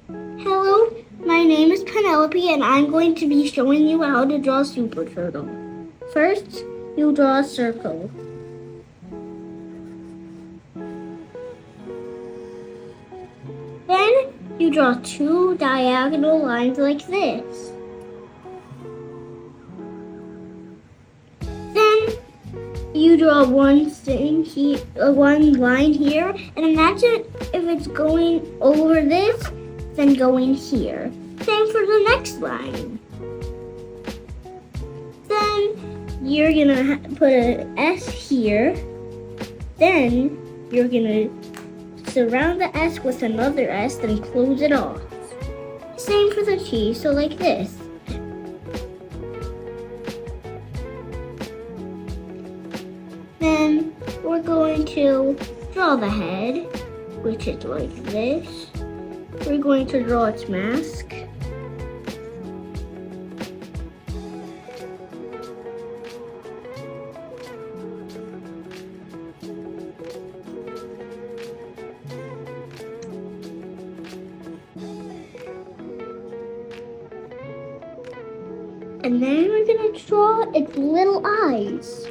Hello, my name is Penelope and I'm going to be showing you how to draw Superturtle. First, you draw a circle. Then, you draw two diagonal lines like this. Then, you draw one line here, and imagine if it's going over this, then going here. Same for the next line. Then you're gonna put an S here. Then you're gonna surround the S with another S, then close it off. Same for the T, so like this. Then we're going to draw the head, which is like this. We're going to draw its mask. And then we're going to draw its little eyes.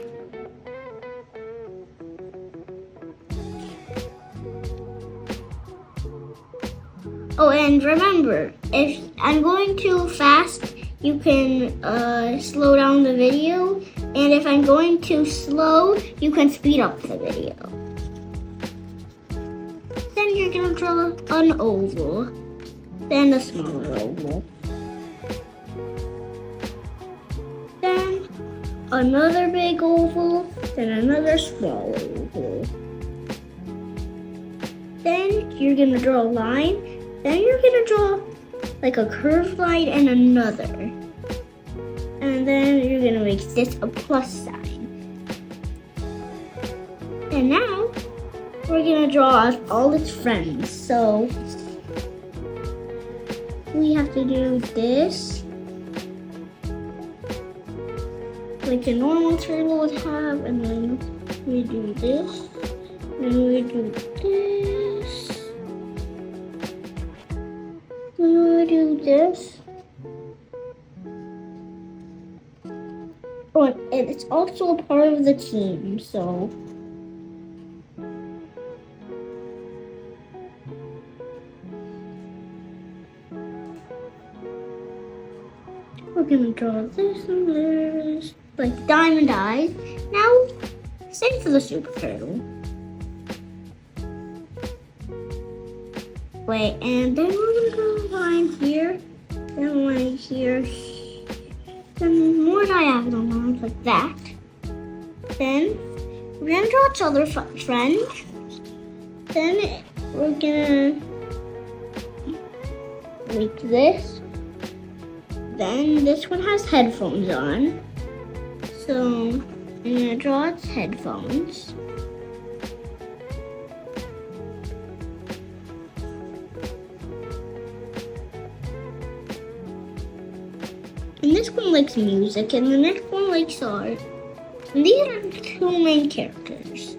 Oh, and remember, if I'm going too fast, you can slow down the video. And if I'm going too slow, you can speed up the video. Then you're going to draw an oval, then a smaller oval. Then another big oval, then another small oval. Then you're going to draw a line. Then you're gonna draw like a curved line and another. And then you're gonna make this a plus sign. And now we're gonna draw all its friends. So we have to do this like a normal turtle would have, and then we do this, and we do this. We do this. Oh, and it's also a part of the team, so we're gonna draw this and this, like diamond eyes. Now, same for the Superturtle. Wait, and then we're gonna draw a line here, then a line here, then more diagonal lines like that. Then we're gonna draw each other friend. Then we're gonna make this. Then this one has headphones on. So I'm gonna draw its headphones. And this one likes music, and the next one likes art. And these are the two main characters.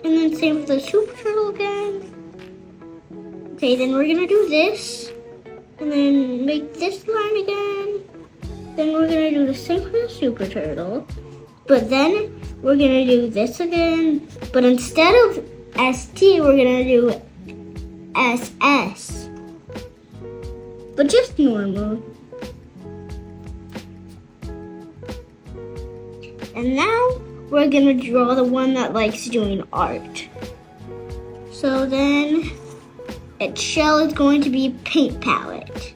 And then same for the Superturtle again. Okay, then we're gonna do this, and then make this line again. Then we're gonna do the same for the Superturtle, but then we're gonna do this again, but instead of ST, we're gonna do SS, but just normal. And now we're gonna draw the one that likes doing art. So then its shell is going to be paint palette.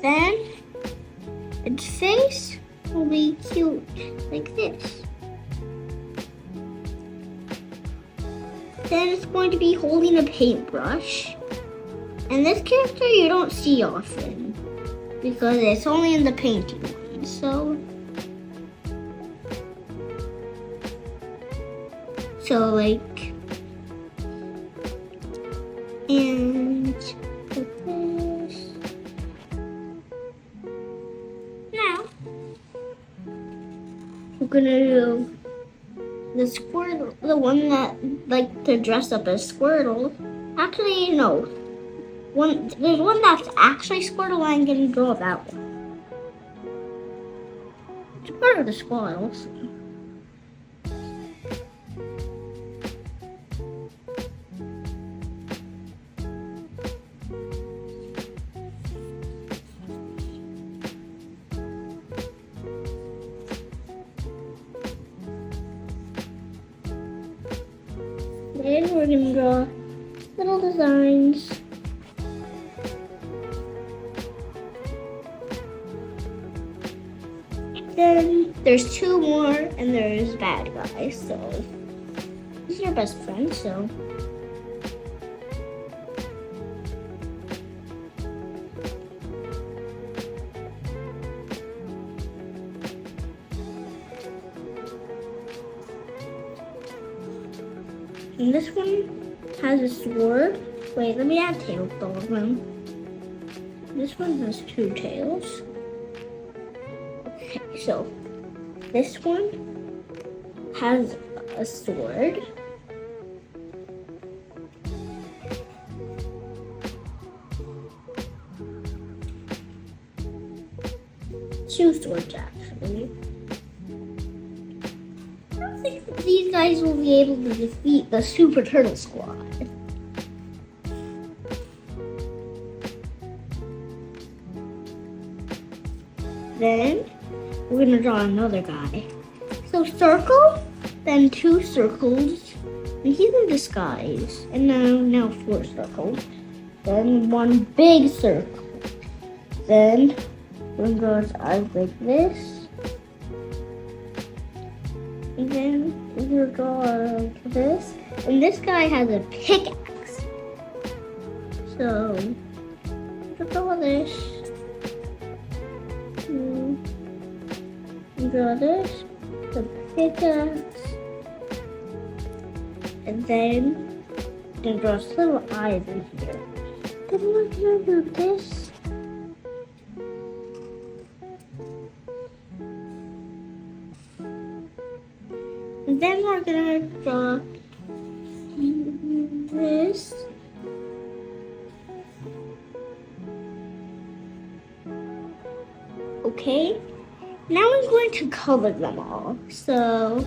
Then its face will be cute, like this. Then it's going to be holding a paintbrush. And this character you don't see often, because it's only in the painting one, so like, and like this. we're gonna do the Squirtle, the one that like to dress up as Squirtle. Actually, no. There's one that's actually Squirtle. I'm gonna draw that one. It's part of the Squirtles. Then we're gonna draw little designs. Then there's two more, and there's bad guys. So he's your best friend. So and this one has a sword. Wait, let me add tails to all of them. This one has two tails. Okay, so this one has a sword. Two swords, actually. I don't think these guys will be able to defeat the Superturtle squad. Then we're gonna draw another guy. So circle, then two circles, and he's in disguise. And now four circles. Then one big circle. Then one goes out like this. And then we're gonna draw like this. And this guy has a pickaxe. So we'll draw this. Draw this, the pickaxe, and then draw some little eyes in here. Then we're gonna do this. And then we're gonna draw this. Okay. Now I'm going to color them all. So